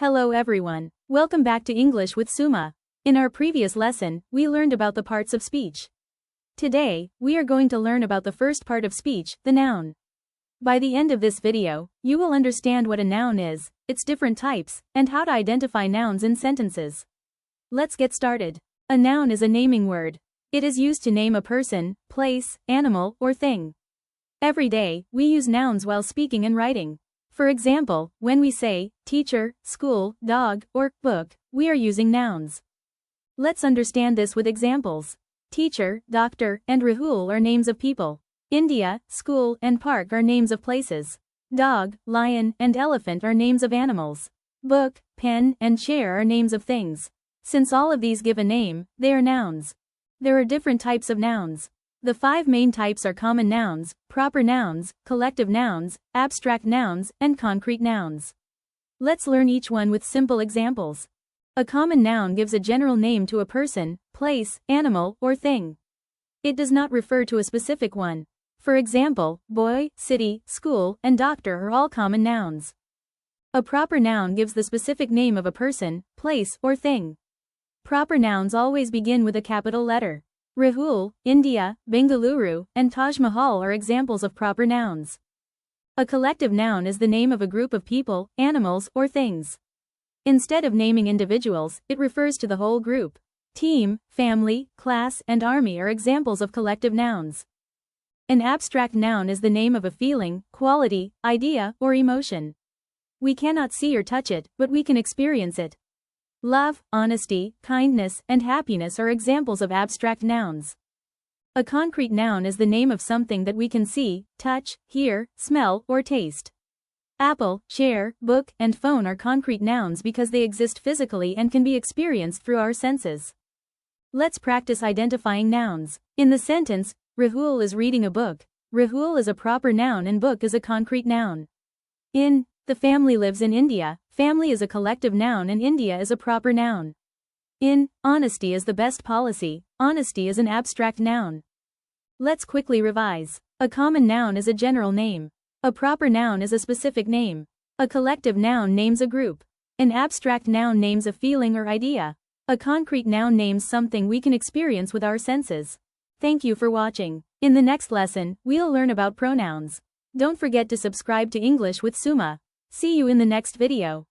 Hello everyone. Welcome back to English with Suma. In our previous lesson, we learned about the parts of speech. Today, we are going to learn about the first part of speech, the noun. By the end of this video, you will understand what a noun is, its different types, and how to identify nouns in sentences. Let's get started. A noun is a naming word. It is used to name a person, place, animal, or thing. Every day, we use nouns while speaking and writing. For example, when we say teacher, school, dog, or book, we are using nouns. Let's understand this with examples. Teacher, doctor, and Rahul are names of people. India, school, and park are names of places. Dog, lion, and elephant are names of animals. Book, pen, and chair are names of things. Since all of these give a name, they are nouns. There are different types of nouns. The 5 main types are common nouns, proper nouns, collective nouns, abstract nouns, and concrete nouns. Let's learn each one with simple examples. A common noun gives a general name to a person, place, animal, or thing. It does not refer to a specific one. For example, boy, city, school, and doctor are all common nouns. A proper noun gives the specific name of a person, place, or thing. Proper nouns always begin with a capital letter. Rahul, India, Bengaluru, and Taj Mahal are examples of proper nouns. A collective noun is the name of a group of people, animals, or things. Instead of naming individuals, it refers to the whole group. Team, family, class, and army are examples of collective nouns. An abstract noun is the name of a feeling, quality, idea, or emotion. We cannot see or touch it, but we can experience it. Love, honesty, kindness, and happiness are examples of abstract nouns. A concrete noun is the name of something that we can see, touch, hear, smell, or taste. Apple, chair, book, and phone are concrete nouns because they exist physically and can be experienced through our senses. Let's practice identifying nouns. In the sentence, Rahul is reading a book. Rahul is a proper noun and book is a concrete noun. In the family lives in India, family is a collective noun and India is a proper noun. In honesty is the best policy, honesty is an abstract noun. Let's quickly revise. A common noun is a general name. A proper noun is a specific name. A collective noun names a group. An abstract noun names a feeling or idea. A concrete noun names something we can experience with our senses. Thank you for watching. In the next lesson, we'll learn about pronouns. Don't forget to subscribe to English with Suma. See you in the next video.